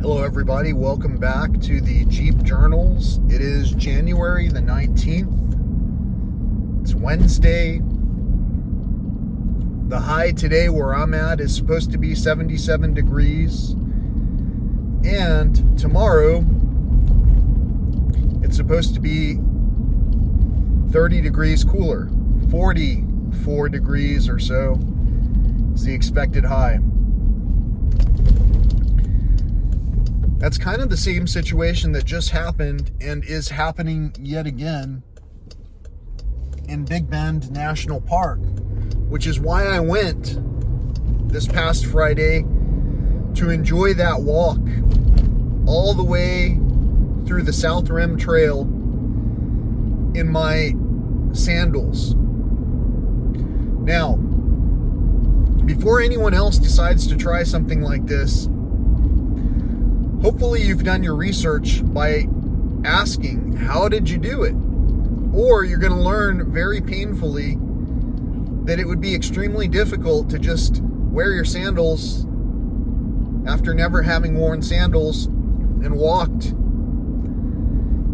Hello everybody, welcome back to the Jeep Journals. It is January the 19th. It's Wednesday. The high today where I'm at is supposed to be 77 degrees. And tomorrow, it's supposed to be 30 degrees cooler. 44 degrees or so is the expected high. That's kind of the same situation that just happened and is happening yet again in Big Bend National Park, which is why I went this past Friday to enjoy that walk all the way through the South Rim Trail in my sandals. Now, before anyone else decides to try something like this, hopefully you've done your research by asking, how did you do it? Or you're going to learn very painfully that it would be extremely difficult to just wear your sandals after never having worn sandals and walked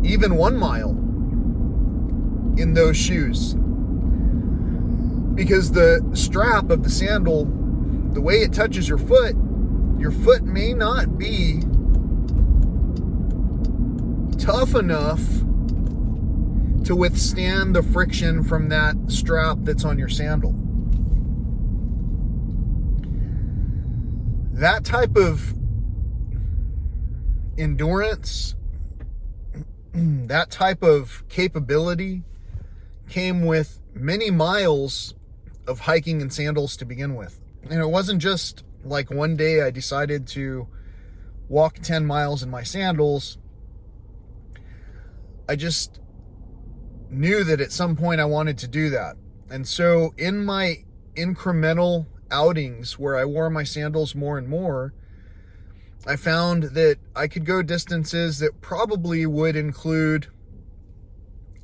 even 1 mile in those shoes. Because the strap of the sandal, the way it touches your foot may not be tough enough to withstand the friction from that strap that's on your sandal. That type of endurance, that type of capability came with many miles of hiking in sandals to begin with. And it wasn't just like one day I decided to walk 10 miles in my sandals. I just knew that at some point I wanted to do that. And so in my incremental outings where I wore my sandals more and more, I found that I could go distances that probably would include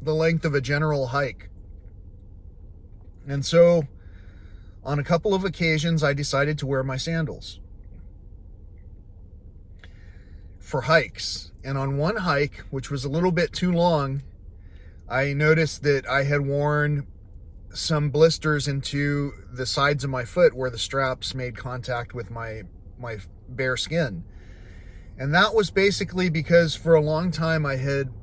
the length of a general hike. And so on a couple of occasions, I decided to wear my sandals for hikes. And on one hike, which was a little bit too long, I noticed that I had worn some blisters into the sides of my foot where the straps made contact with my bare skin. And that was basically because for a long time I had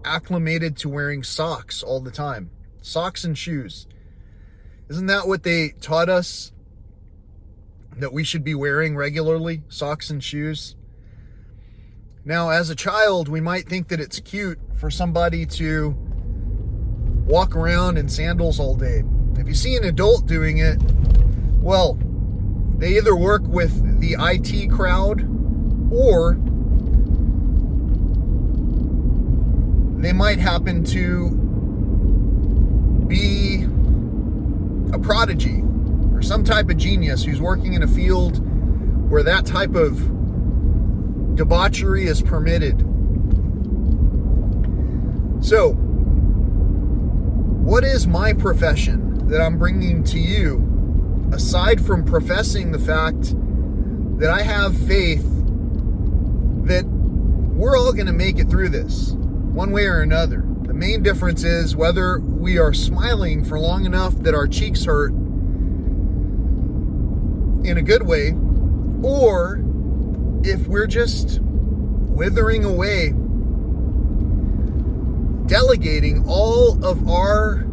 acclimated to wearing socks all the time. Socks and shoes. Isn't that what they taught us that we should be wearing regularly? Socks and shoes? Now, as a child, we might think that it's cute for somebody to walk around in sandals all day. If you see an adult doing it, well, they either work with the IT crowd or they might happen to be a prodigy or some type of genius who's working in a field where that type of debauchery is permitted. So, what is my profession that I'm bringing to you, aside from professing the fact that I have faith that we're all going to make it through this, one way or another? The main difference is whether we are smiling for long enough that our cheeks hurt in a good way, or if we're just withering away, delegating all of our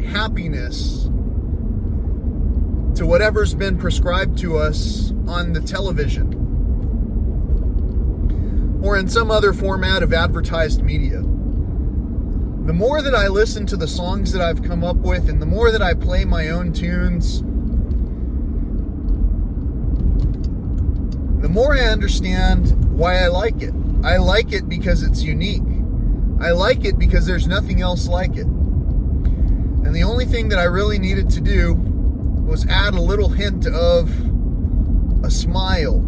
happiness to whatever's been prescribed to us on the television or in some other format of advertised media. The more that I listen to the songs that I've come up with and the more that I play my own tunes, the more I understand why I like it. I like it because it's unique. I like it because there's nothing else like it. And the only thing that I really needed to do was add a little hint of a smile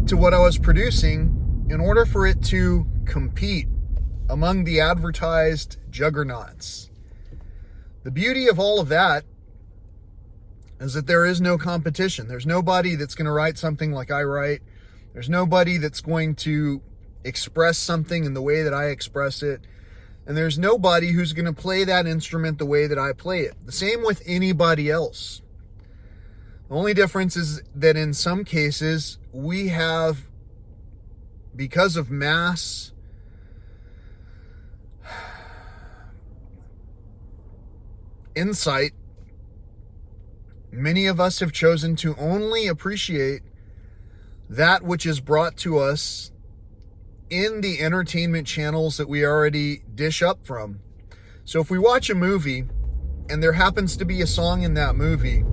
to what I was producing in order for it to compete among the advertised juggernauts. The beauty of all of that is that there is no competition. There's nobody that's going to write something like I write. There's nobody that's going to express something in the way that I express it. And there's nobody who's going to play that instrument the way that I play it. The same with anybody else. The only difference is that in some cases we have, because of mass insight, many of us have chosen to only appreciate that which is brought to us in the entertainment channels that we already dish up from. So if we watch a movie and there happens to be a song in that movie,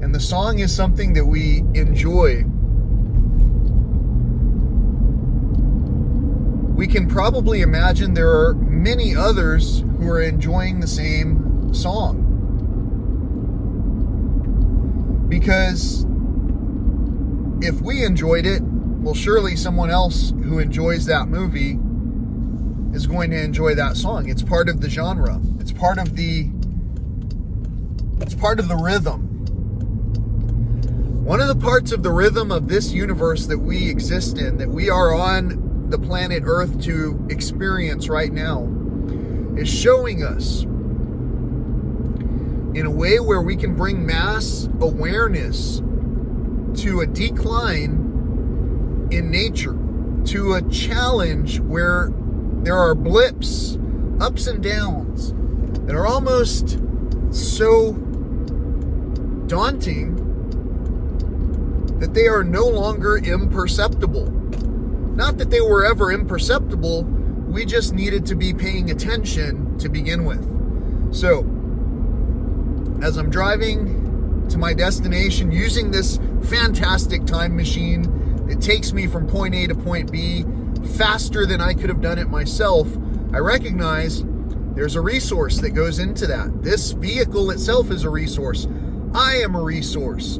and the song is something that we enjoy, we can probably imagine there are many others who are enjoying the same song. Because if we enjoyed it, well, surely someone else who enjoys that movie is going to enjoy that song. It's part of the genre. It's part of the rhythm. One of the parts of the rhythm of this universe that we exist in, that we are on the planet Earth to experience right now, is showing us in a way where we can bring mass awareness to a decline in nature, to a challenge where there are blips, ups and downs, that are almost so daunting that they are no longer imperceptible. Not that they were ever imperceptible, we just needed to be paying attention to begin with. So, as I'm driving to my destination using this fantastic time machine that takes me from point A to point B faster than I could have done it myself, I recognize there's a resource that goes into that. This vehicle itself is a resource. I am a resource.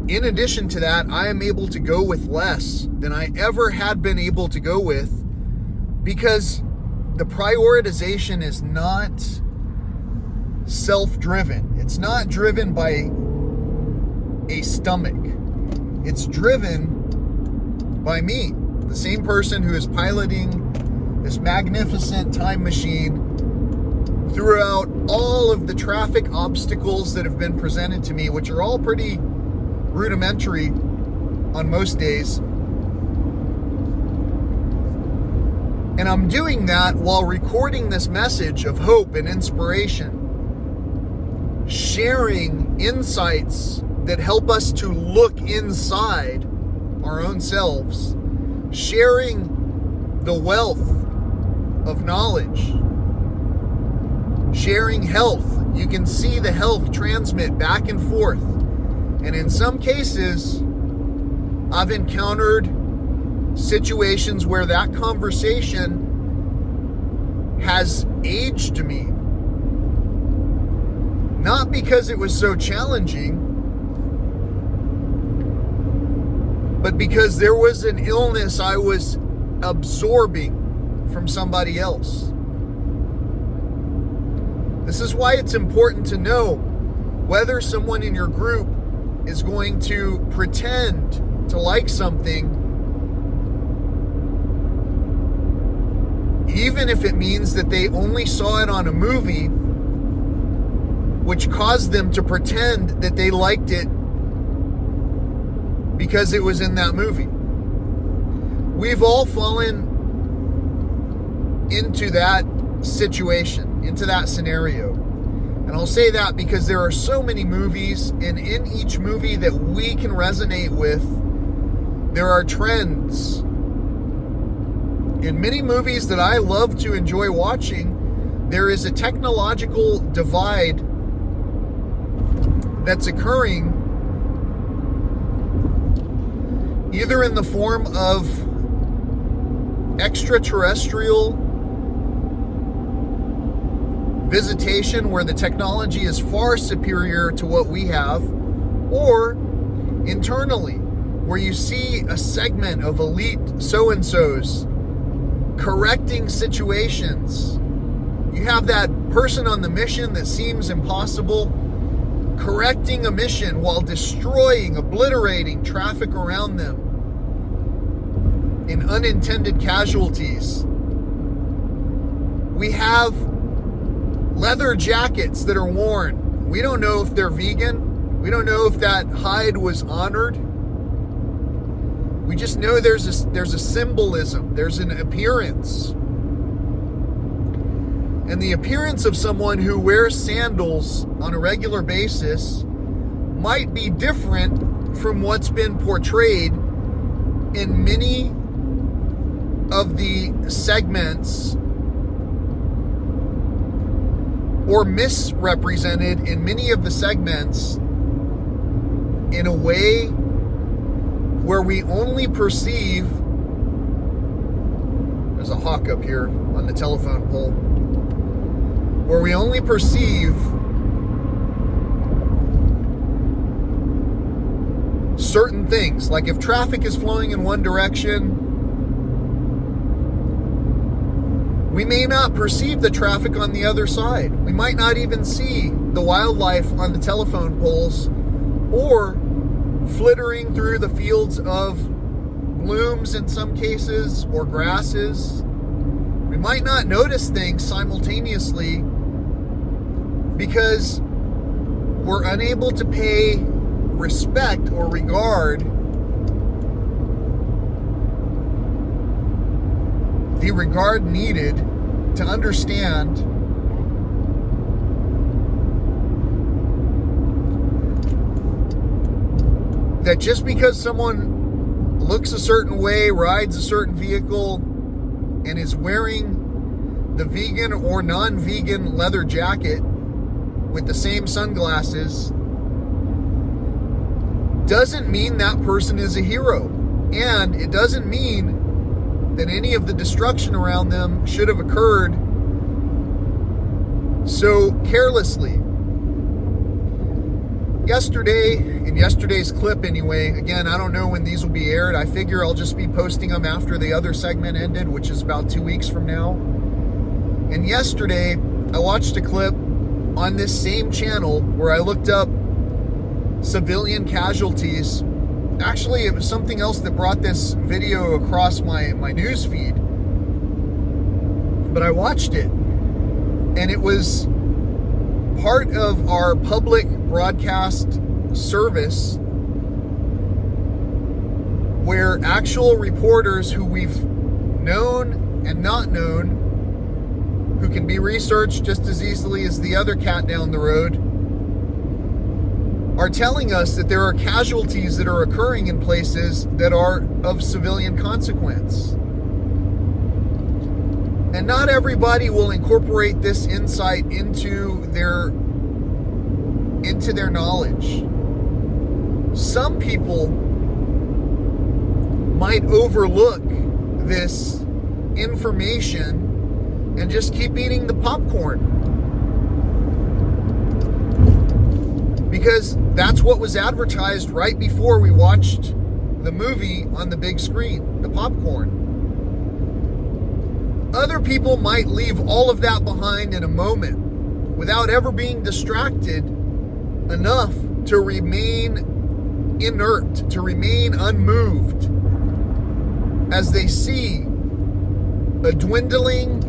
In addition to that, I am able to go with less than I ever had been able to go with, because the prioritization is not self-driven. It's not driven by a stomach. It's driven by me, the same person who is piloting this magnificent time machine throughout all of the traffic obstacles that have been presented to me, which are all pretty rudimentary on most days. And I'm doing that while recording this message of hope and inspiration, sharing insights that help us to look inside our own selves, sharing the wealth of knowledge, sharing health. You can see the health transmit back and forth. And in some cases, I've encountered situations where that conversation has aged me. Not because it was so challenging, but because there was an illness I was absorbing from somebody else. This is why it's important to know whether someone in your group is going to pretend to like something, even if it means that they only saw it on a movie, which caused them to pretend that they liked it because it was in that movie. We've all fallen into that situation, into that scenario. And I'll say that because there are so many movies, and in each movie that we can resonate with, there are trends. In many movies that I love to enjoy watching, there is a technological divide that's occurring, either in the form of extraterrestrial visitation, where the technology is far superior to what we have, or internally, where you see a segment of elite so-and-sos correcting situations. You have that person on the mission that seems impossible correcting a mission while destroying, obliterating traffic around them in unintended casualties. We have leather jackets that are worn. We don't know if they're vegan. We don't know if that hide was honored. We just know there's a symbolism, there's an appearance. And the appearance of someone who wears sandals on a regular basis might be different from what's been portrayed in many of the segments, or misrepresented in many of the segments in a way where we only perceive. There's a hawk up here on the telephone pole. Where we only perceive certain things. Like if traffic is flowing in one direction, we may not perceive the traffic on the other side. We might not even see the wildlife on the telephone poles or flittering through the fields of blooms in some cases, or grasses. We might not notice things simultaneously because we're unable to pay respect or regard the regard needed to understand that just because someone looks a certain way, rides a certain vehicle, and is wearing the vegan or non-vegan leather jacket with the same sunglasses doesn't mean that person is a hero. And it doesn't mean that any of the destruction around them should have occurred so carelessly. Yesterday, in yesterday's clip anyway, again, I don't know when these will be aired. I figure I'll just be posting them after the other segment ended, which is about 2 weeks from now. And yesterday, I watched a clip on this same channel where I looked up civilian casualties. Actually, it was something else that brought this video across my news feed. But I watched it, and it was part of our public broadcast service where actual reporters who we've known and not known, who can be researched just as easily as the other cat down the road, are telling us that there are casualties that are occurring in places that are of civilian consequence. And not everybody will incorporate this insight into their knowledge. Some people might overlook this information and just keep eating the popcorn, because that's what was advertised right before we watched the movie on the big screen, the popcorn. Other people might leave all of that behind in a moment without ever being distracted enough to remain inert, to remain unmoved, as they see a dwindling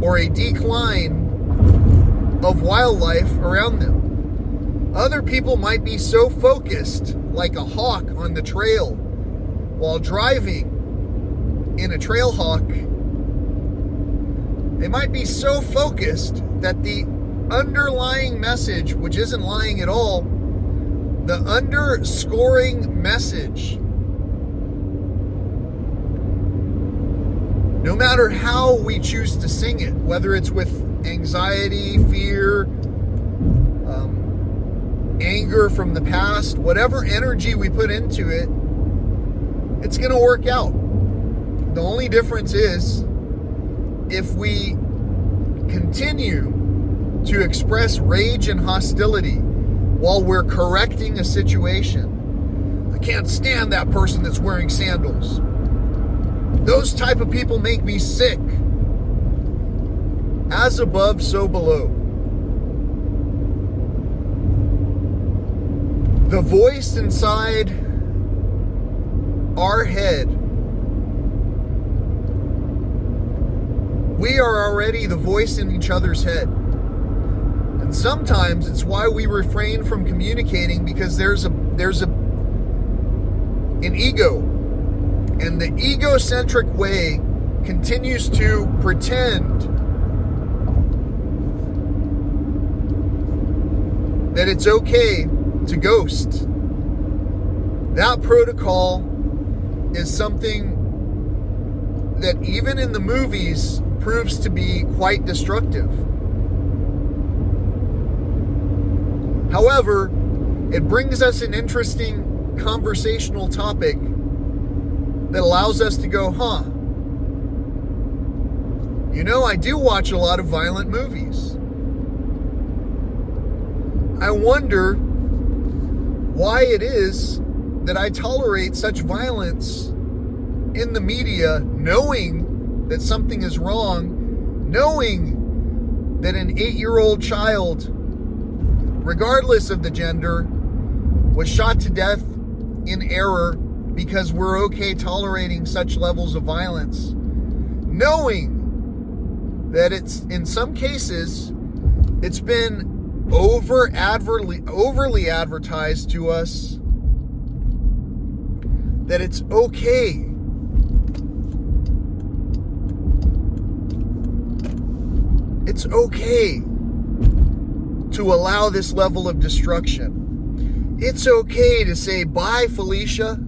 or a decline of wildlife around them. Other people might be so focused, like a hawk on the trail while driving in a trail hawk, they might be so focused that the underlying message, which isn't lying at all, the underscoring message, no matter how we choose to sing it, whether it's with anxiety, fear, anger from the past, whatever energy we put into it, it's going to work out. The only difference is if we continue to express rage and hostility while we're correcting a situation. I can't stand that person that's wearing sandals. Those type of people make me sick. As above, so below. The voice inside our head, we are already the voice in each other's head. And sometimes it's why we refrain from communicating, because there's an ego. And the egocentric way continues to pretend that it's okay to ghost. That protocol is something that even in the movies proves to be quite destructive. However, it brings us an interesting conversational topic that allows us to go, I do watch a lot of violent movies. I wonder why it is that I tolerate such violence in the media, knowing that something is wrong, knowing that an 8-year-old child, regardless of the gender, was shot to death in error, because we're okay tolerating such levels of violence, knowing that it's, in some cases, it's been overly advertised to us that it's okay. It's okay to allow this level of destruction. It's okay to say bye, Felicia,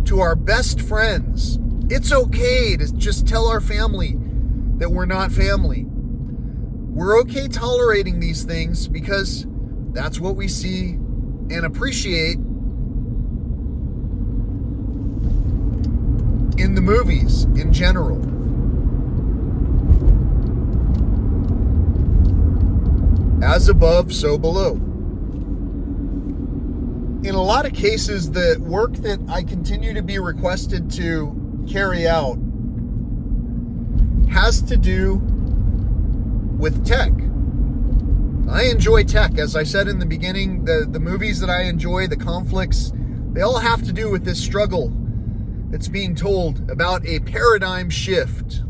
to our best friends. It's okay to just tell our family that we're not family. We're okay tolerating these things because that's what we see and appreciate in the movies in general. As above, so below. In a lot of cases, the work that I continue to be requested to carry out has to do with tech. I enjoy tech. As I said in the beginning, the movies that I enjoy, the conflicts, they all have to do with this struggle that's being told about a paradigm shift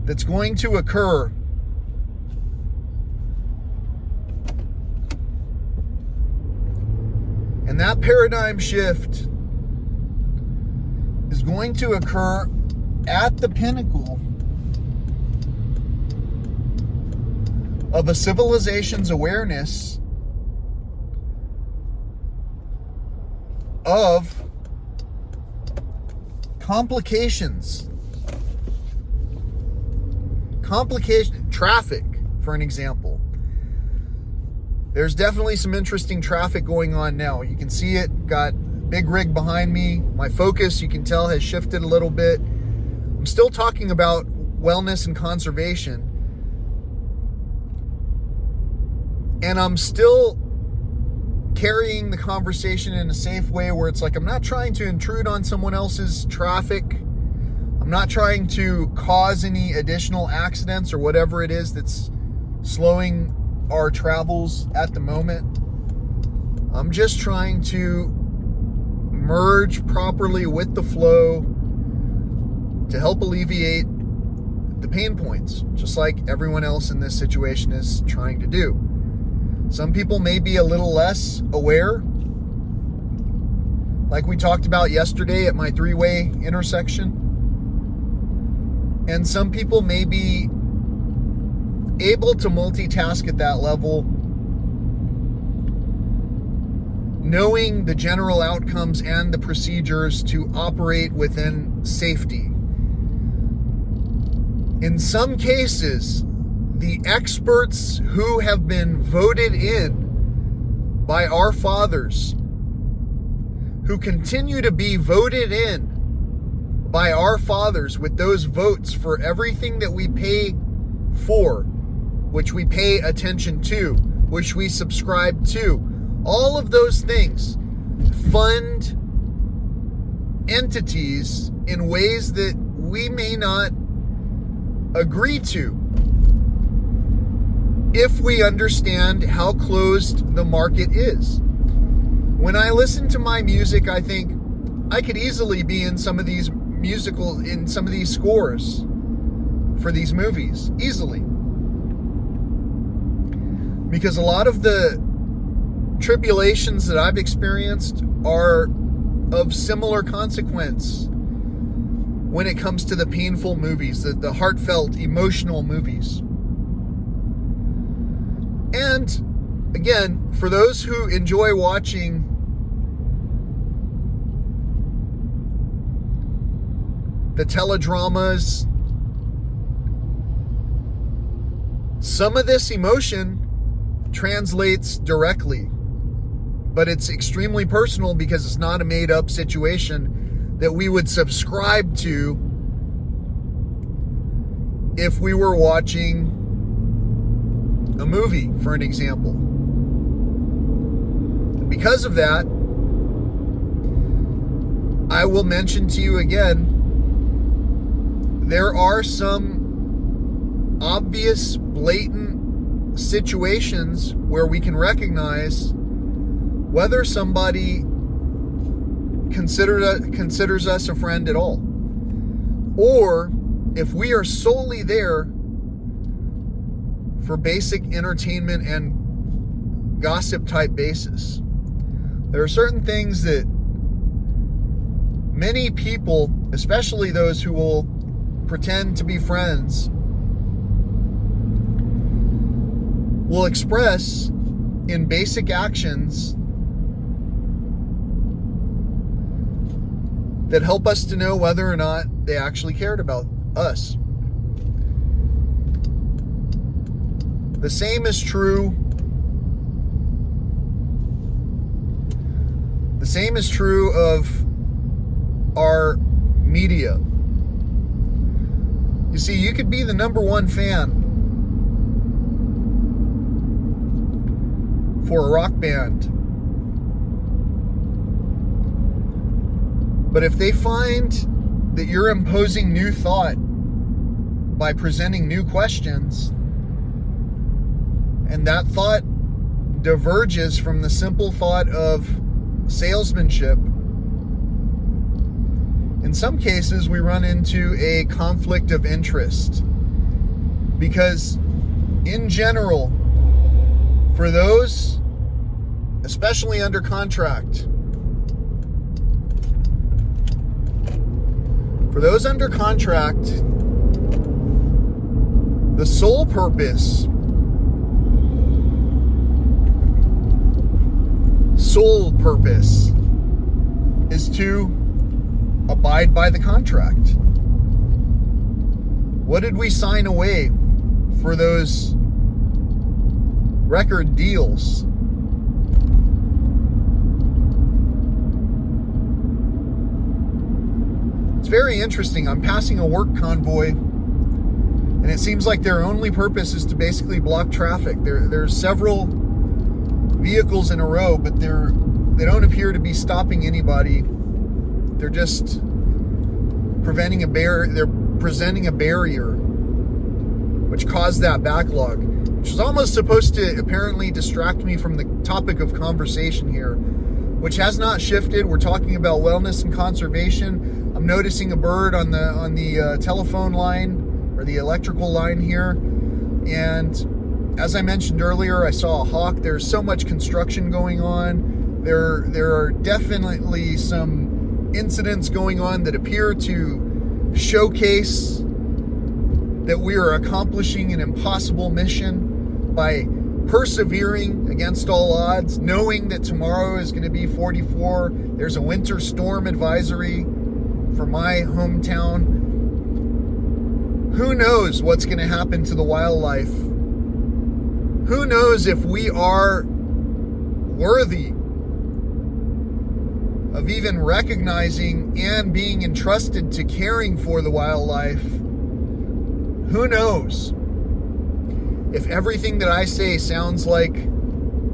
that's going to occur And that paradigm shift is going to occur at the pinnacle of a civilization's awareness of complications. Traffic, for an example. There's definitely some interesting traffic going on now. You can see it, got big rig behind me. My focus, you can tell, has shifted a little bit. I'm still talking about wellness and conservation. And I'm still carrying the conversation in a safe way where it's like, I'm not trying to intrude on someone else's traffic. I'm not trying to cause any additional accidents or whatever it is that's slowing our travels at the moment. I'm just trying to merge properly with the flow to help alleviate the pain points, just like everyone else in this situation is trying to do. Some people may be a little less aware, like we talked about yesterday at my three-way intersection. And some people may be able to multitask at that level, knowing the general outcomes and the procedures to operate within safety. In some cases, the experts who have been voted in by our fathers, who continue to be voted in by our fathers with those votes for everything that we pay for, which we pay attention to, which we subscribe to, all of those things fund entities in ways that we may not agree to. if we understand how closed the market is. When I listen to my music, I think I could easily be in some of these scores for these movies, easily. Because a lot of the tribulations that I've experienced are of similar consequence when it comes to the painful movies, the heartfelt, emotional movies. And again, for those who enjoy watching the teledramas, some of this emotion translates directly, but it's extremely personal because it's not a made-up situation that we would subscribe to if we were watching a movie, for an example. And because of that, I will mention to you again, there are some obvious, blatant situations where we can recognize whether somebody considers us a friend at all, or if we are solely there for basic entertainment and gossip type basis. There are certain things that many people, especially those who will pretend to be friends, will express in basic actions that help us to know whether or not they actually cared about us. The same is true. The same is true of our media. You see, you could be the number one fan for a rock band, but if they find that you're imposing new thought by presenting new questions, and that thought diverges from the simple thought of salesmanship, in some cases we run into a conflict of interest. Because in general, for those, especially under contract, the sole purpose is to abide by the contract. What did we sign away for those record deals? It's very interesting. I'm passing a work convoy, and it seems like their only purpose is to basically block traffic. There's several vehicles in a row, but they don't appear to be stopping anybody. They're just presenting a barrier, which caused that backlog, which is almost supposed to apparently distract me from the topic of conversation here, which has not shifted. We're talking about wellness and conservation. I'm noticing a bird on the telephone line, or the electrical line here, and as I mentioned earlier, I saw a hawk. There's so much construction going on. There are definitely some incidents going on that appear to showcase that we are accomplishing an impossible mission by persevering against all odds, knowing that tomorrow is going to be 44. There's a winter storm advisory for my hometown. Who knows what's going to happen to the wildlife? Who knows if we are worthy of even recognizing and being entrusted to caring for the wildlife? Who knows if everything that I say sounds like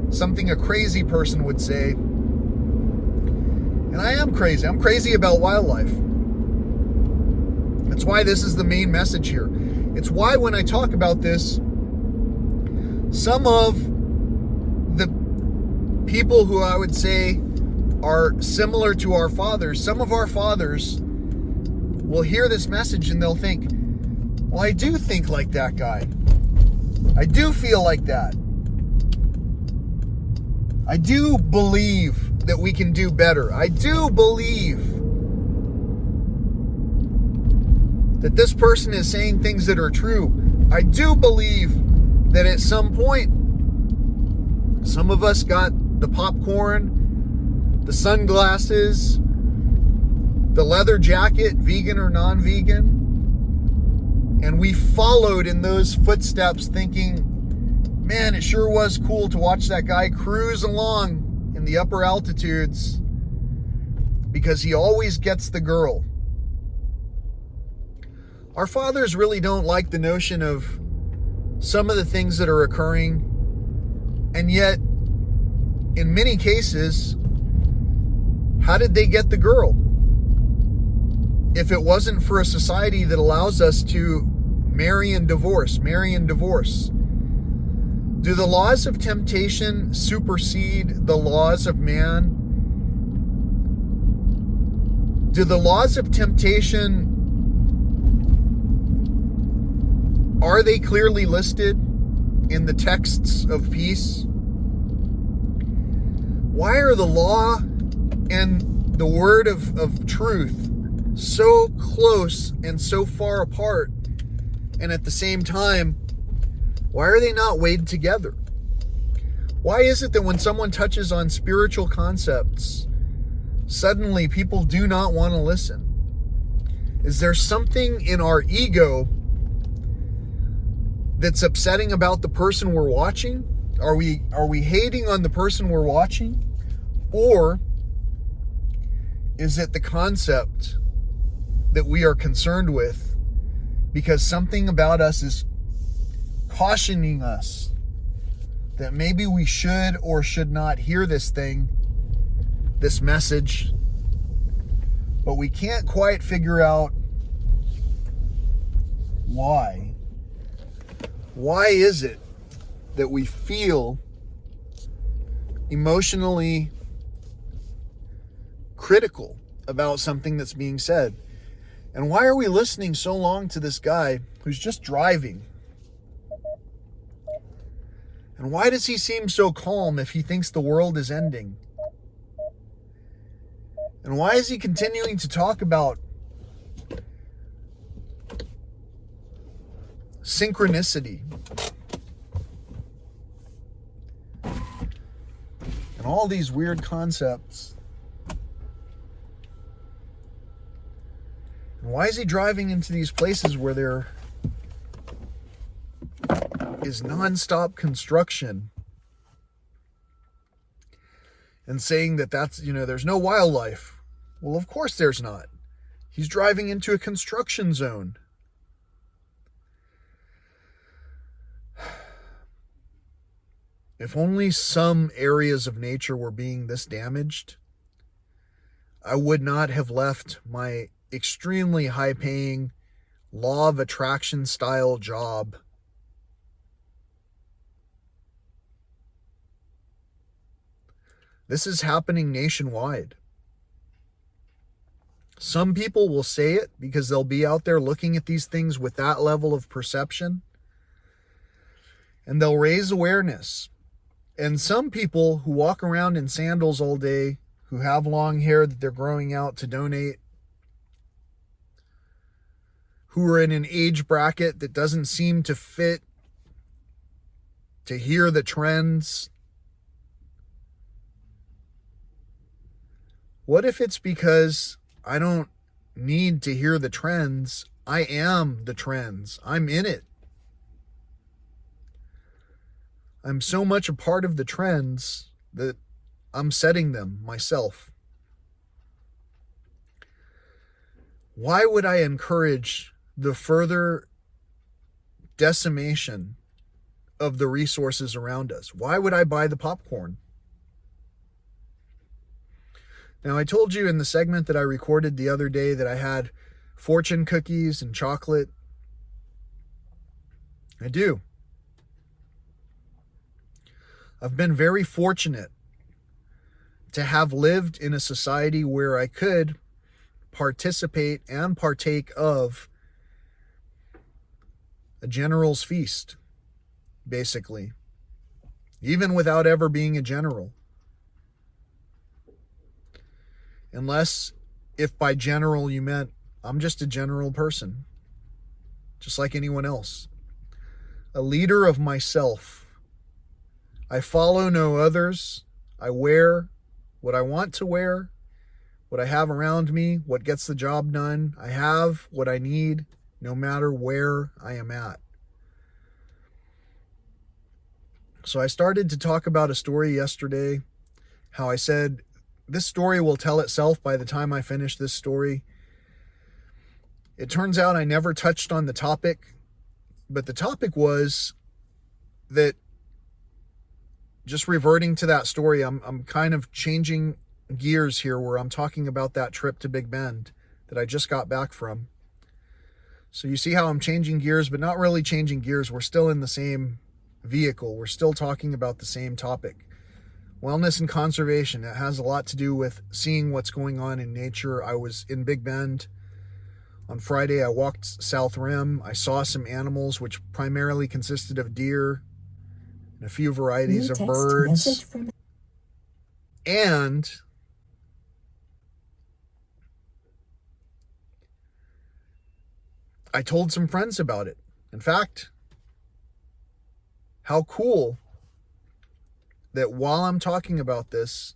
something a crazy person would say? And I am crazy. I'm crazy about wildlife. That's why this is the main message here. It's why when I talk about this, Some of the people who I would say are similar to our fathers, some of our fathers will hear this message and they'll think, well, I do think like that guy. I do feel like that. I do believe that we can do better. I do believe that this person is saying things that are true. I do believe that at some point, some of us got the popcorn, the sunglasses, the leather jacket, vegan or non-vegan, and we followed in those footsteps thinking, man, it sure was cool to watch that guy cruise along in the upper altitudes because he always gets the girl. Our fathers really don't like the notion of some of the things that are occurring, and yet, in many cases, how did they get the girl? If it wasn't for a society that allows us to marry and divorce, do the laws of temptation supersede the laws of man? Do the laws of temptation, are they clearly listed in the texts of peace? Why are the law and the word of truth so close and so far apart? And at the same time, why are they not weighed together? Why is it that when someone touches on spiritual concepts, suddenly people do not want to listen? Is there something in our ego that's upsetting about the person we're watching? Are we hating on the person we're watching? Or is it the concept that we are concerned with because something about us is cautioning us that maybe we should or should not hear this thing, this message, but we can't quite figure out why? Why is it that we feel emotionally critical about something that's being said? And why are we listening so long to this guy who's just driving? And why does he seem so calm if he thinks the world is ending? And why is he continuing to talk about synchronicity and all these weird concepts? And why is he driving into these places where there is nonstop construction and saying that that's, there's no wildlife? Well, of course there's not. He's driving into a construction zone. If only some areas of nature were being this damaged, I would not have left my extremely high-paying law of attraction style job. This is happening nationwide. Some people will say it because they'll be out there looking at these things with that level of perception, and they'll raise awareness. And some people who walk around in sandals all day, who have long hair that they're growing out to donate, who are in an age bracket that doesn't seem to fit to hear the trends. What if it's because I don't need to hear the trends? I am the trends. I'm in it. I'm so much a part of the trends that I'm setting them myself. Why would I encourage the further decimation of the resources around us? Why would I buy the popcorn? Now, I told you in the segment that I recorded the other day that I had fortune cookies and chocolate. I do. I've been very fortunate to have lived in a society where I could participate and partake of a general's feast, basically, even without ever being a general. Unless, if by general you meant I'm just a general person, just like anyone else. A leader of myself. I follow no others. I wear what I want to wear, what I have around me, what gets the job done. I have what I need, no matter where I am at. So I started to talk about a story yesterday, how I said, this story will tell itself by the time I finish this story. It turns out I never touched on the topic, but the topic was that, just reverting to that story, I'm kind of changing gears here where I'm talking about that trip to Big Bend that I just got back from. So you see how I'm changing gears, but not really changing gears. We're still in the same vehicle. We're still talking about the same topic. Wellness and conservation. It has a lot to do with seeing what's going on in nature. I was in Big Bend on Friday. I walked South Rim. I saw some animals, which primarily consisted of deer and a few varieties of birds. And I told some friends about it. In fact, how cool that while I'm talking about this,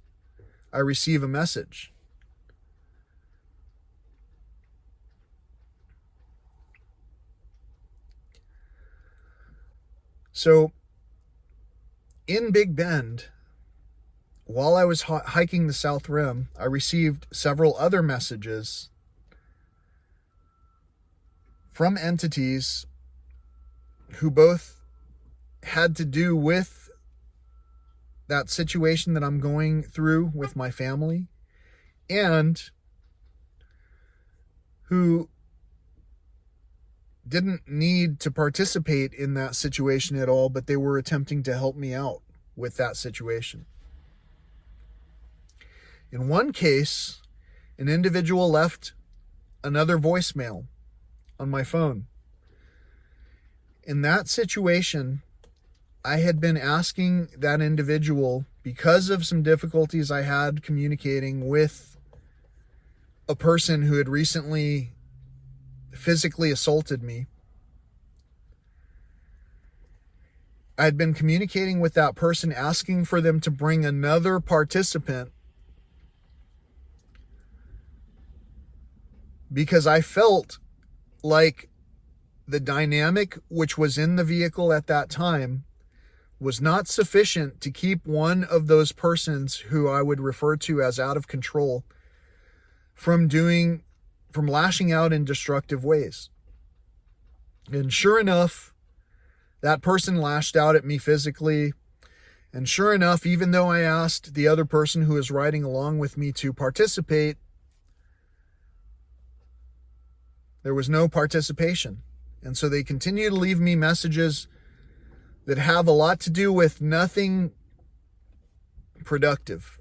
I receive a message. So, in Big Bend, while I was hiking the South Rim, I received several other messages from entities who both had to do with that situation that I'm going through with my family, and who didn't need to participate in that situation at all, but they were attempting to help me out with that situation. In one case, an individual left another voicemail on my phone. In that situation, I had been asking that individual, because of some difficulties I had communicating with a person who had recently physically assaulted me. I had been communicating with that person, asking for them to bring another participant, because I felt like the dynamic which was in the vehicle at that time was not sufficient to keep one of those persons who I would refer to as out of control from lashing out in destructive ways. And sure enough, that person lashed out at me physically. And sure enough, even though I asked the other person who was riding along with me to participate, there was no participation. And so they continue to leave me messages that have a lot to do with nothing productive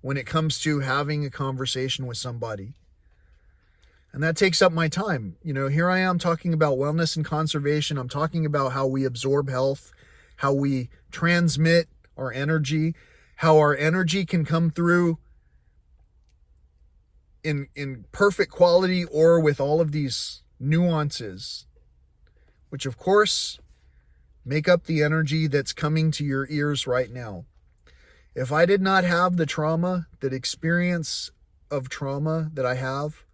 when it comes to having a conversation with somebody. And that takes up my time. You know, here I am talking about wellness and conservation. I'm talking about how we absorb health, how we transmit our energy, how our energy can come through in perfect quality or with all of these nuances, which of course make up the energy that's coming to your ears right now. If I did not have the trauma, that experience of trauma that I have,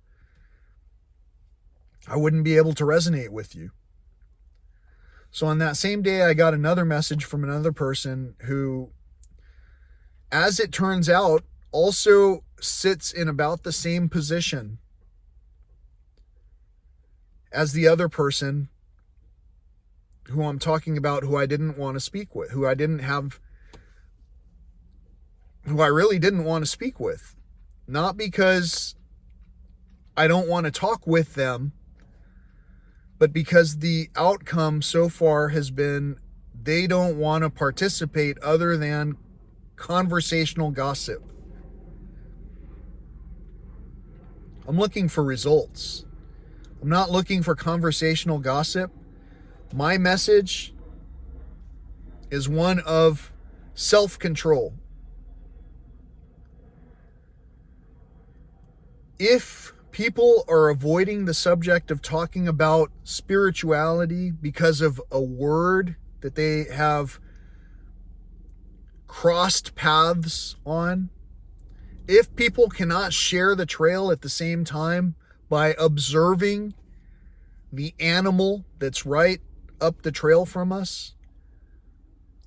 I wouldn't be able to resonate with you. So on that same day, I got another message from another person who, as it turns out, also sits in about the same position as the other person who I'm talking about, who I didn't want to speak with, who I really didn't want to speak with. Not because I don't want to talk with them, but because the outcome so far has been they don't want to participate other than conversational gossip. I'm looking for results. I'm not looking for conversational gossip. My message is one of self-control. If people are avoiding the subject of talking about spirituality because of a word that they have crossed paths on, if people cannot share the trail at the same time by observing the animal that's right up the trail from us,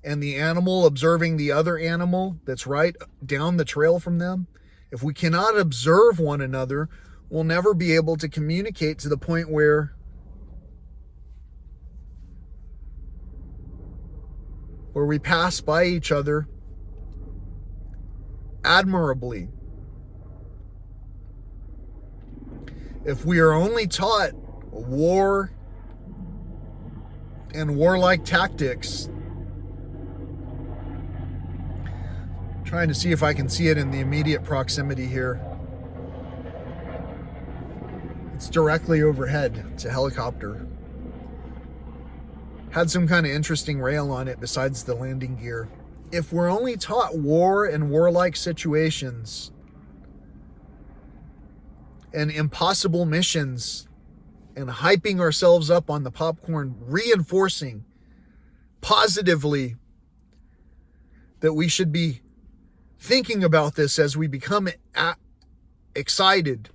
and the animal observing the other animal that's right down the trail from them, if we cannot observe one another, we'll never be able to communicate to the point where we pass by each other admirably. If we are only taught war and warlike tactics, trying to see if I can see it in the immediate proximity here. It's directly overhead. It's a helicopter. Had some kind of interesting rail on it besides the landing gear. If we're only taught war and warlike situations and impossible missions and hyping ourselves up on the popcorn, reinforcing positively that we should be thinking about this as we become excited.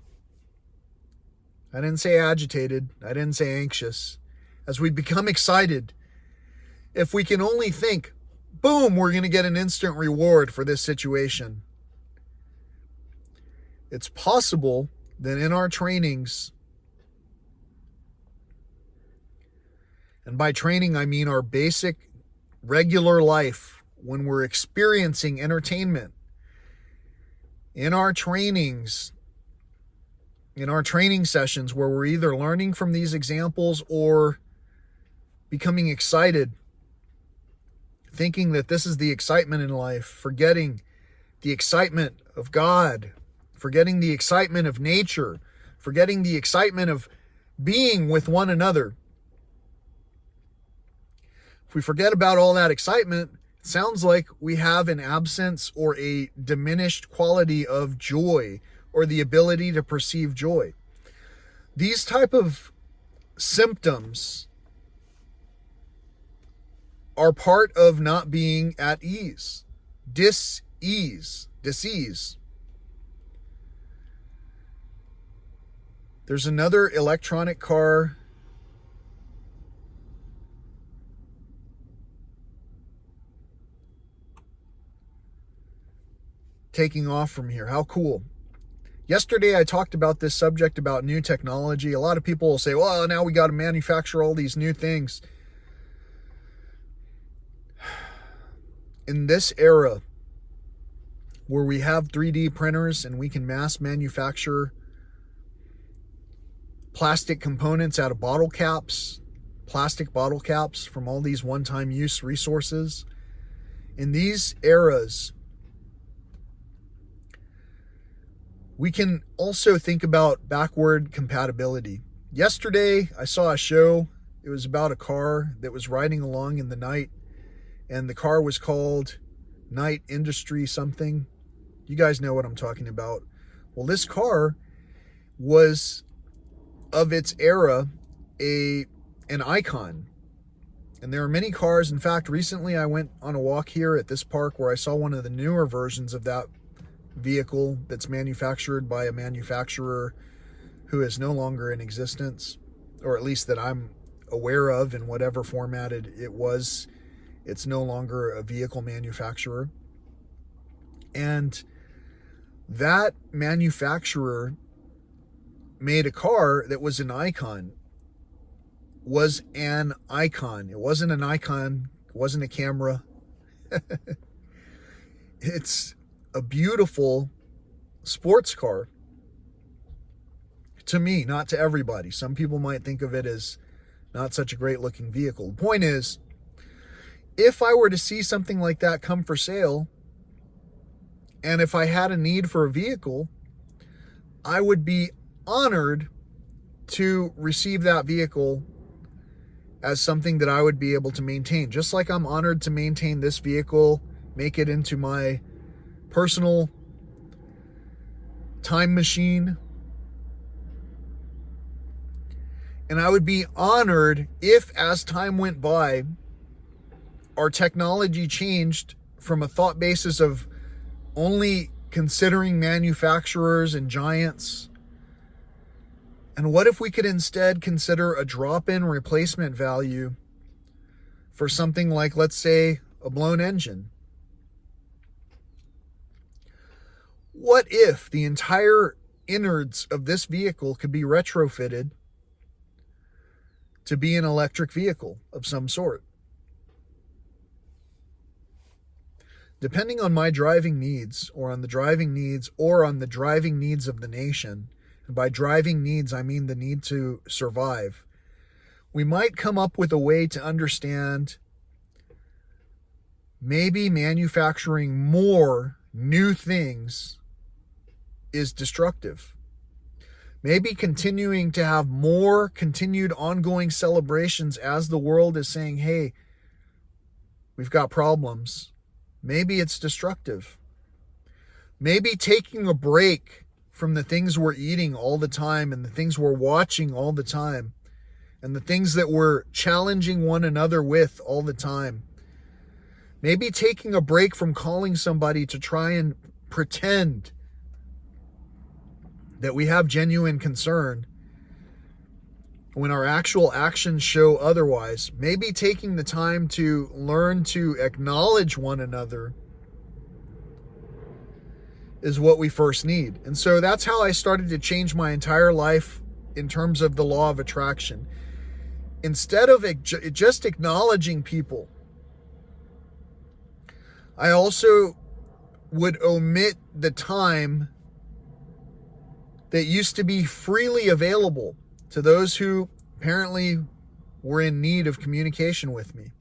I didn't say agitated. I didn't say anxious. As we become excited, if we can only think, boom, we're going to get an instant reward for this situation. It's possible that in our trainings, and by training I mean our basic regular life, when we're experiencing entertainment, in our trainings, in our training sessions where we're either learning from these examples or becoming excited, thinking that this is the excitement in life, forgetting the excitement of God, forgetting the excitement of nature, forgetting the excitement of being with one another. If we forget about all that excitement, it sounds like we have an absence or a diminished quality of joy or the ability to perceive joy. These type of symptoms are part of not being at ease, dis-ease. There's another electronic car taking off from here. How cool. Yesterday I talked about this subject about new technology. A lot of people will say, well, now we got to manufacture all these new things. In this era where we have 3D printers and we can mass manufacture plastic components out of bottle caps, plastic bottle caps from all these one-time use resources, in these eras, we can also think about backward compatibility. Yesterday, I saw a show. It was about a car that was riding along in the night, and the car was called Night Industry something. You guys know what I'm talking about. Well, this car was, of its era, an icon. And there are many cars. In fact, recently I went on a walk here at this park where I saw one of the newer versions of that vehicle that's manufactured by a manufacturer who is no longer in existence, or at least that I'm aware of in whatever format it was. It's no longer a vehicle manufacturer. And that manufacturer made a car that was an icon. Was an icon. It wasn't an icon. It wasn't a camera. It's a beautiful sports car. To me, not to everybody. Some people might think of it as not such a great looking vehicle. The point is, if I were to see something like that come for sale, and if I had a need for a vehicle, I would be honored to receive that vehicle as something that I would be able to maintain. Just like I'm honored to maintain this vehicle, make it into my personal time machine. And I would be honored if, as time went by, our technology changed from a thought basis of only considering manufacturers and giants. And what if we could instead consider a drop-in replacement value for something like, let's say, a blown engine? What if the entire innards of this vehicle could be retrofitted to be an electric vehicle of some sort? Depending on my driving needs, or on the driving needs, or on the driving needs of the nation, and by driving needs, I mean the need to survive, we might come up with a way to understand maybe manufacturing more new things is destructive. Maybe continuing to have more continued ongoing celebrations as the world is saying, hey, we've got problems. Maybe it's destructive. Maybe taking a break from the things we're eating all the time and the things we're watching all the time and the things that we're challenging one another with all the time. Maybe taking a break from calling somebody to try and pretend that we have genuine concern when our actual actions show otherwise. Maybe taking the time to learn to acknowledge one another is what we first need. And so that's how I started to change my entire life in terms of the law of attraction. Instead of just acknowledging people, I also would omit the time that used to be freely available to those who apparently were in need of communication with me.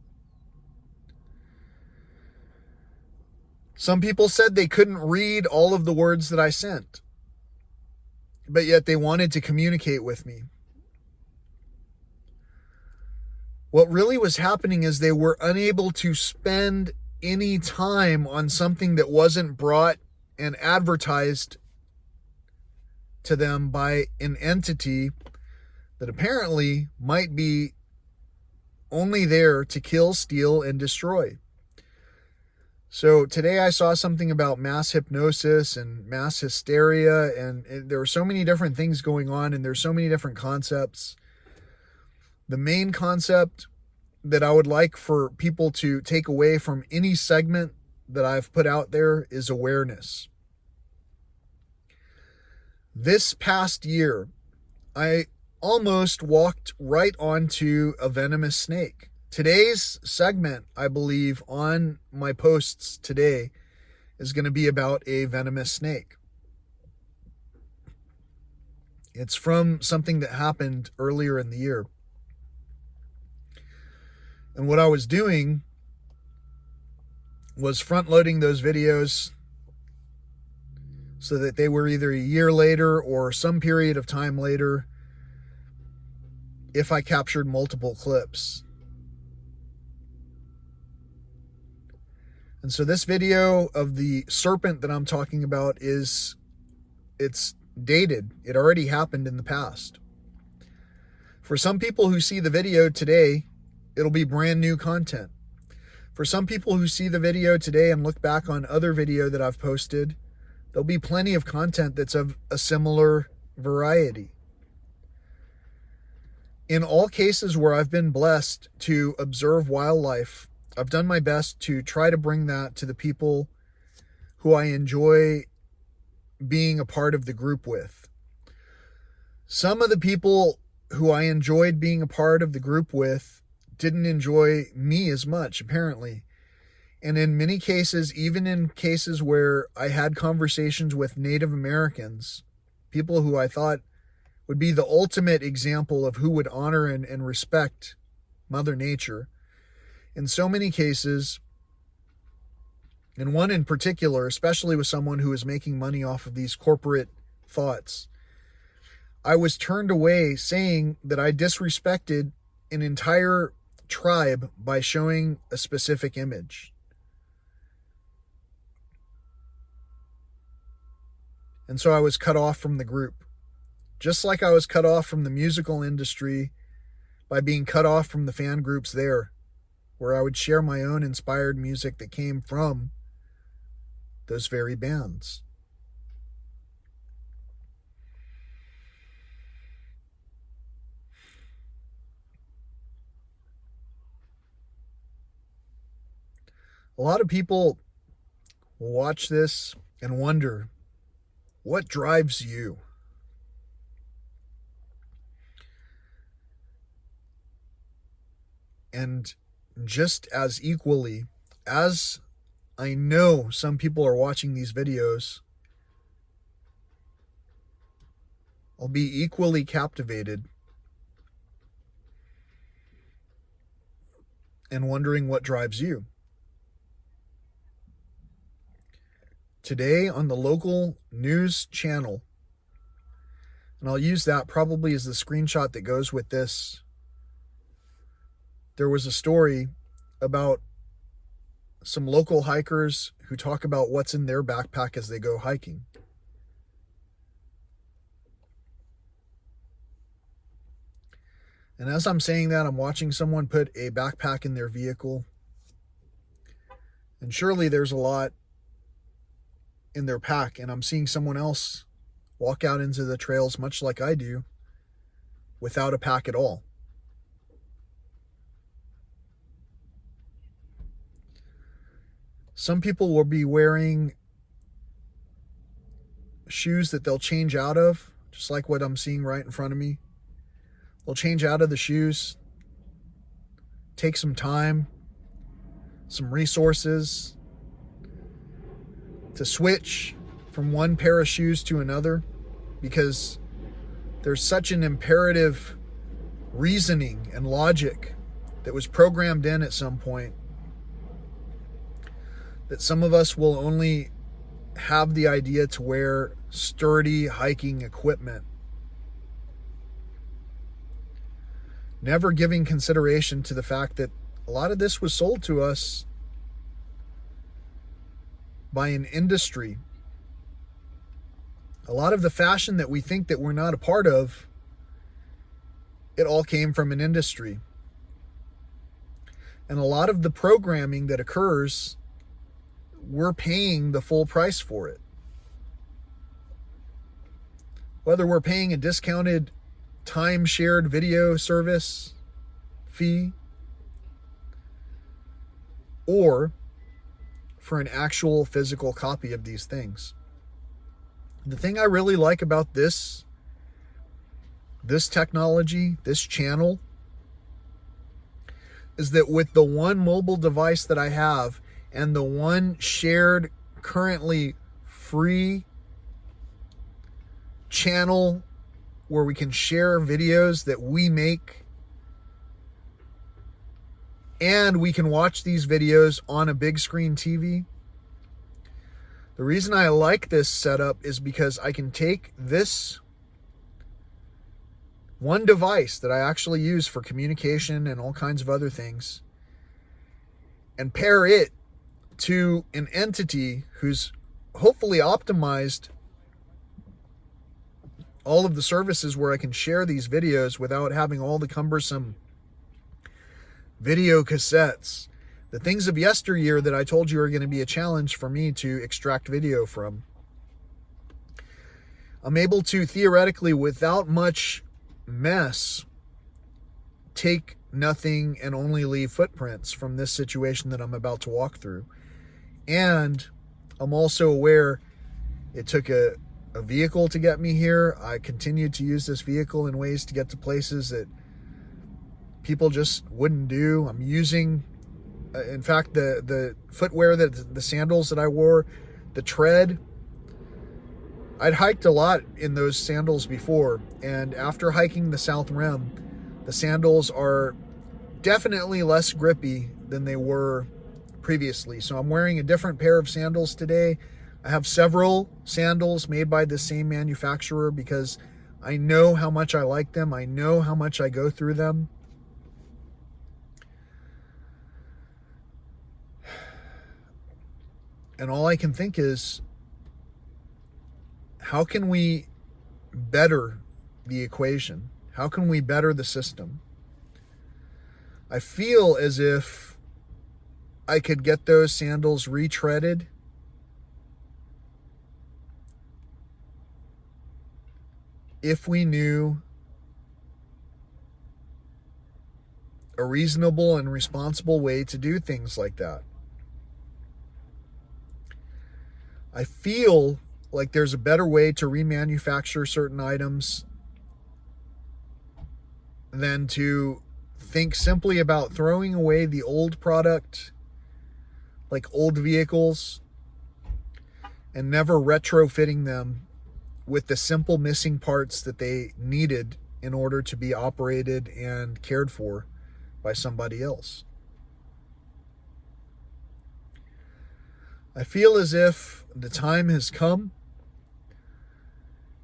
Some people said they couldn't read all of the words that I sent, but yet they wanted to communicate with me. What really was happening is they were unable to spend any time on something that wasn't brought and advertised to them by an entity that apparently might be only there to kill, steal, and destroy. So today I saw something about mass hypnosis and mass hysteria, and there are so many different things going on, and there's so many different concepts. The main concept that I would like for people to take away from any segment that I've put out there is awareness. This past year, I almost walked right onto a venomous snake. Today's segment, I believe, on my posts today is going to be about a venomous snake. It's from something that happened earlier in the year. And what I was doing was front-loading those videos so that they were either a year later or some period of time later if I captured multiple clips. And so this video of the serpent that I'm talking about it's dated. It already happened in the past. For some people who see the video today, it'll be brand new content. For some people who see the video today and look back on other video that I've posted, there'll be plenty of content that's of a similar variety. In all cases where I've been blessed to observe wildlife, I've done my best to try to bring that to the people who I enjoy being a part of the group with. Some of the people who I enjoyed being a part of the group with didn't enjoy me as much, apparently. And in many cases, even in cases where I had conversations with Native Americans, people who I thought would be the ultimate example of who would honor and respect Mother Nature, in so many cases, and one in particular, especially with someone who is making money off of these corporate thoughts, I was turned away saying that I disrespected an entire tribe by showing a specific image. And so I was cut off from the group. Just like I was cut off from the musical industry by being cut off from the fan groups there, where I would share my own inspired music that came from those very bands. A lot of people will watch this and wonder, what drives you? And just as equally, as I know some people are watching these videos, I'll be equally captivated and wondering what drives you. Today on the local news channel, and I'll use that probably as the screenshot that goes with this, there was a story about some local hikers who talk about what's in their backpack as they go hiking. And as I'm saying that, I'm watching someone put a backpack in their vehicle. And surely there's a lot in their pack, and I'm seeing someone else walk out into the trails much like I do without a pack at all. Some people will be wearing shoes that they'll change out of, just like what I'm seeing right in front of me. They'll change out of the shoes, take some time, some resources to switch from one pair of shoes to another, because there's such an imperative reasoning and logic that was programmed in at some point that some of us will only have the idea to wear sturdy hiking equipment, never giving consideration to the fact that a lot of this was sold to us by an industry. A lot of the fashion that we think that we're not a part of, it all came from an industry. And a lot of the programming that occurs, we're paying the full price for it. Whether we're paying a discounted time-shared video service fee or for an actual physical copy of these things. The thing I really like about this technology, this channel, is that with the one mobile device that I have and the one shared, currently free channel where we can share videos that we make, and we can watch these videos on a big screen TV. The reason I like this setup is because I can take this one device that I actually use for communication and all kinds of other things and pair it to an entity who's hopefully optimized all of the services where I can share these videos without having all the cumbersome video cassettes, the things of yesteryear that I told you are going to be a challenge for me to extract video from. I'm able to theoretically, without much mess, take nothing and only leave footprints from this situation that I'm about to walk through. And I'm also aware it took a vehicle to get me here. I continued to use this vehicle in ways to get to places that people just wouldn't do. I'm using, in fact, the footwear, the sandals that I wore, the tread, I'd hiked a lot in those sandals before, and after hiking the South Rim, the sandals are definitely less grippy than they were previously. So I'm wearing a different pair of sandals today. I have several sandals made by the same manufacturer because I know how much I like them. I know how much I go through them. And all I can think is, how can we better the equation? How can we better the system? I feel as if I could get those sandals retreaded if we knew a reasonable and responsible way to do things like that. I feel like there's a better way to remanufacture certain items than to think simply about throwing away the old product, like old vehicles, and never retrofitting them with the simple missing parts that they needed in order to be operated and cared for by somebody else. I feel as if the time has come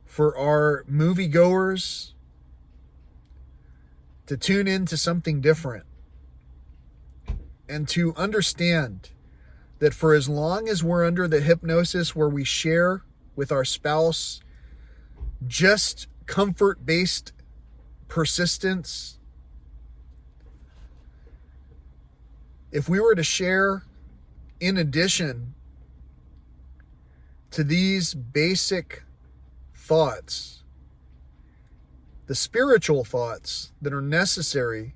for our moviegoers to tune into something different and to understand that for as long as we're under the hypnosis where we share with our spouse just comfort-based persistence, if we were to share in addition to these basic thoughts, the spiritual thoughts that are necessary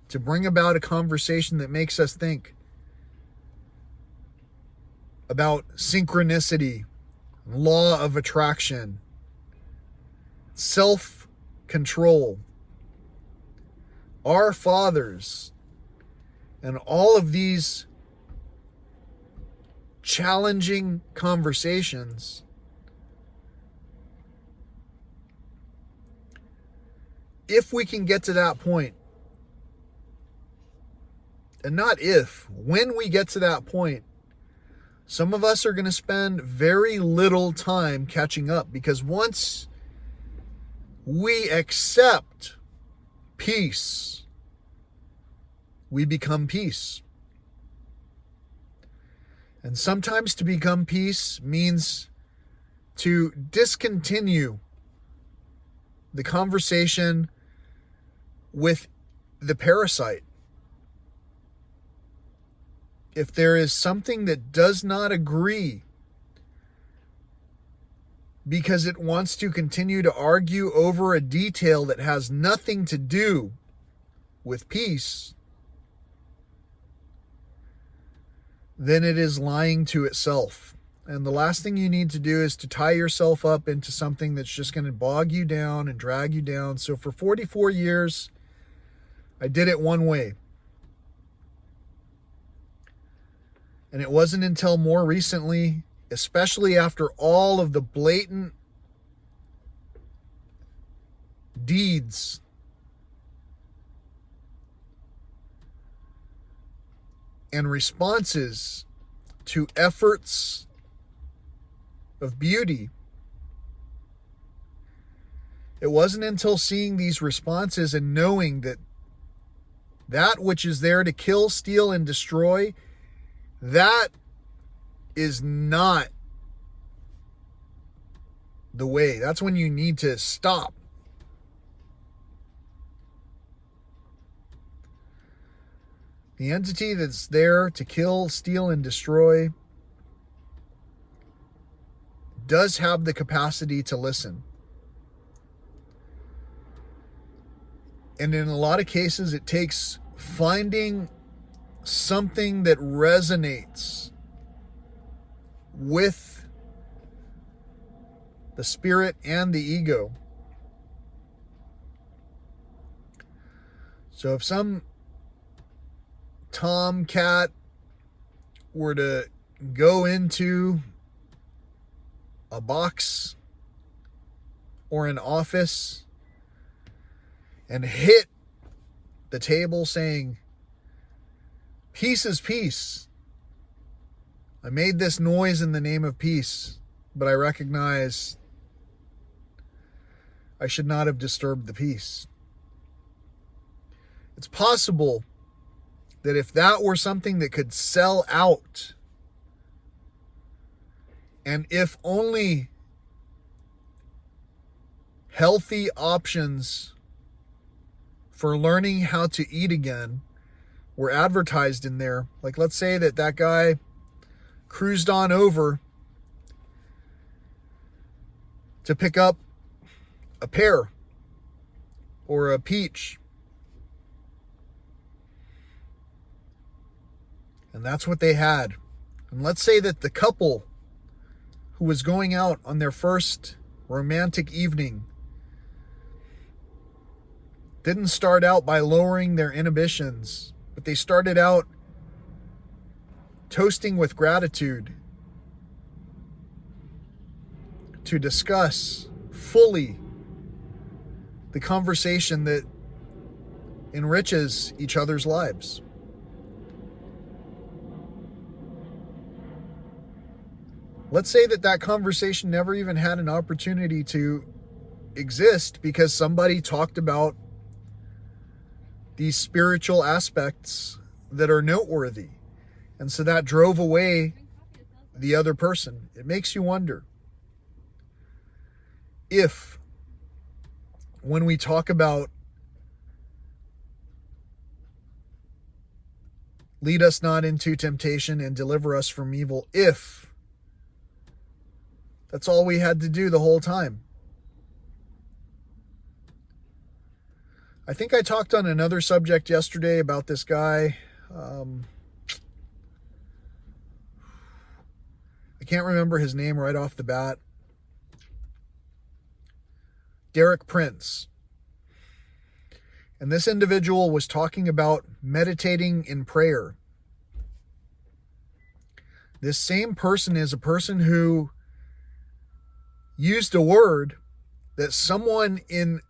to bring about a conversation that makes us think about synchronicity, law of attraction, self-control, our fathers, and all of these challenging conversations, if we can get to that point, and not if, when we get to that point, some of us are going to spend very little time catching up, because once we accept peace, we become peace. And sometimes to become peace means to discontinue the conversation with the parasite. If there is something that does not agree because it wants to continue to argue over a detail that has nothing to do with peace, then it is lying to itself. And the last thing you need to do is to tie yourself up into something that's just going to bog you down and drag you down. So for 44 years, I did it one way. And it wasn't until more recently, especially after all of the blatant deeds and responses to efforts of beauty, it wasn't until seeing these responses and knowing that that which is there to kill, steal, and destroy, that is not the way. That's when you need to stop. The entity that's there to kill, steal, and destroy does have the capacity to listen. And in a lot of cases, it takes finding something that resonates with the spirit and the ego. So if some tomcat were to go into a box or an office and hit the table saying, Peace is peace. I made this noise in the name of peace, but I recognize I should not have disturbed the peace. It's possible that if that were something that could sell out, and if only healthy options for learning how to eat again were advertised in there, like let's say that guy cruised on over to pick up a pear or a peach, and that's what they had. And let's say that the couple who was going out on their first romantic evening didn't start out by lowering their inhibitions, but they started out toasting with gratitude to discuss fully the conversation that enriches each other's lives. Let's say that conversation never even had an opportunity to exist because somebody talked about these spiritual aspects that are noteworthy. And so that drove away the other person. It makes you wonder if, when we talk about lead us not into temptation and deliver us from evil, if that's all we had to do the whole time. I think I talked on another subject yesterday about this guy. I can't remember his name right off the bat. Derek Prince. And this individual was talking about meditating in prayer. This same person is a person who used a word that someone in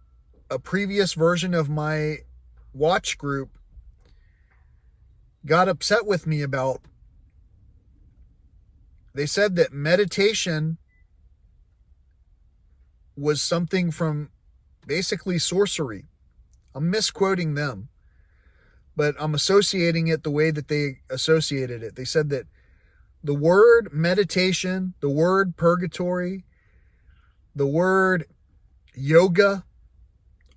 a previous version of my watch group got upset with me about. They said that meditation was something from basically sorcery. I'm misquoting them, but I'm associating it the way that they associated it. They said that the word meditation, the word purgatory, the word yoga,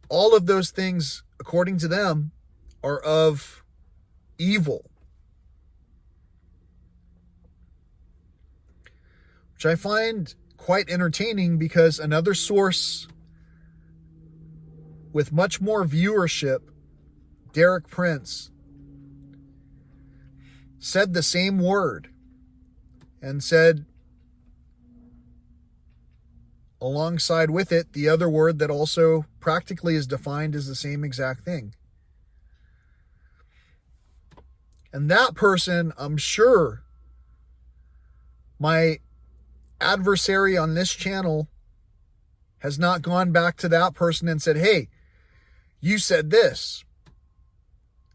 all of those things, according to them, are of evil. Which I find quite entertaining because another source with much more viewership, Derek Prince, said the same word and said alongside with it the other word that also practically is defined as the same exact thing. And that person, I'm sure my adversary on this channel has not gone back to that person and said, hey, you said this.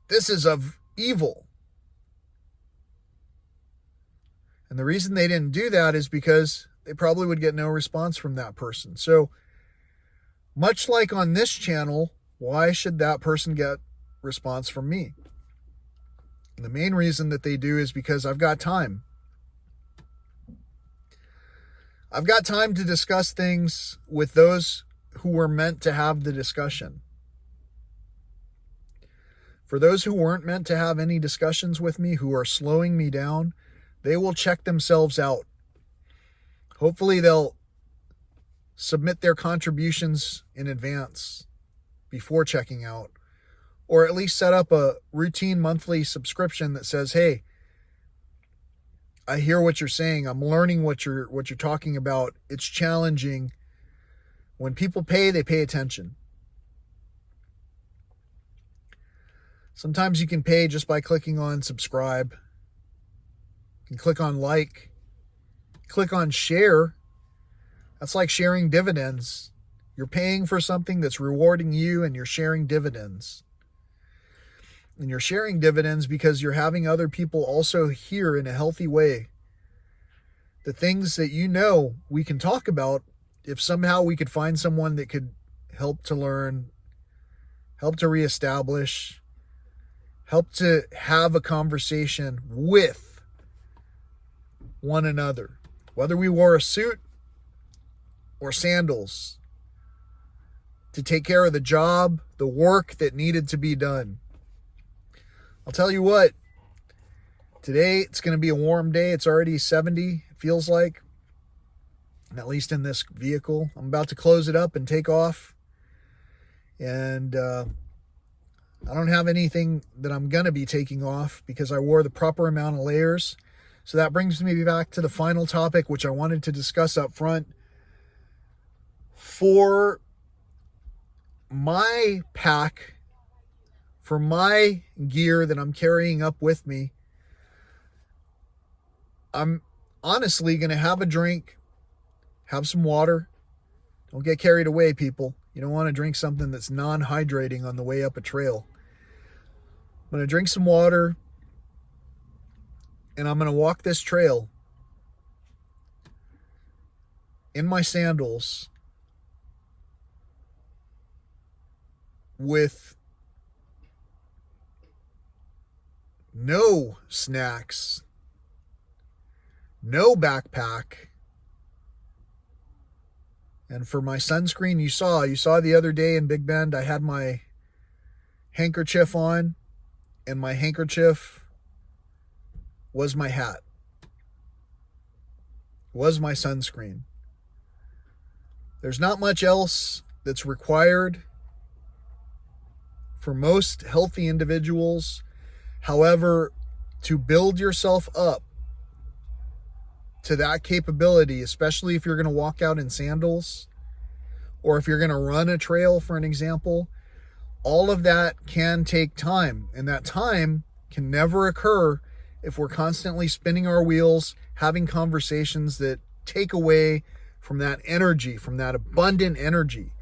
This is of evil. And the reason they didn't do that is because they probably would get no response from that person. So much like on this channel, why should that person get response from me? And the main reason that they do is because I've got time. I've got time to discuss things with those who were meant to have the discussion. For those who weren't meant to have any discussions with me, who are slowing me down, they will check themselves out. Hopefully they'll submit their contributions in advance before checking out, or at least set up a routine monthly subscription that says, hey, I hear what you're saying. I'm learning what you're talking about. It's challenging. When people pay, they pay attention. Sometimes you can pay just by clicking on subscribe. You can click on like, click on share. That's like sharing dividends. You're paying for something that's rewarding you and you're sharing dividends. And you're sharing dividends because you're having other people also hear in a healthy way the things that you know we can talk about. If somehow we could find someone that could help to learn, help to reestablish, help to have a conversation with one another, whether we wore a suit or sandals, to take care of the job, the work that needed to be done. I'll tell you what, today it's going to be a warm day. It's already 70, it feels like, at least in this vehicle. I'm about to close it up and take off. And I don't have anything that I'm going to be taking off because I wore the proper amount of layers. So that brings me back to the final topic, which I wanted to discuss up front. For my pack, for my gear that I'm carrying up with me, I'm honestly going to have a drink, have some water. Don't get carried away, people. You don't want to drink something that's non-hydrating on the way up a trail. I'm going to drink some water, and I'm going to walk this trail in my sandals with no snacks, no backpack. And for my sunscreen, you saw the other day in Big Bend, I had my handkerchief on, and my handkerchief was my hat, was my sunscreen. There's not much else that's required for most healthy individuals. However, to build yourself up to that capability, especially if you're going to walk out in sandals, or if you're going to run a trail, for an example, all of that can take time. And that time can never occur if we're constantly spinning our wheels, having conversations that take away from that energy, from that abundant energy.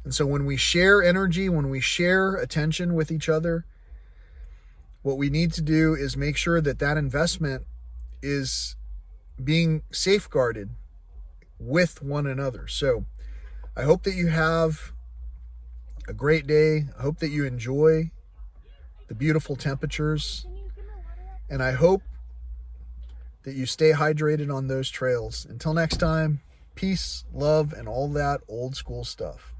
And so when we share energy, when we share attention with each other, what we need to do is make sure that that investment is being safeguarded with one another. So I hope that you have a great day. I hope that you enjoy the beautiful temperatures. And I hope that you stay hydrated on those trails. Until next time, peace, love, and all that old school stuff.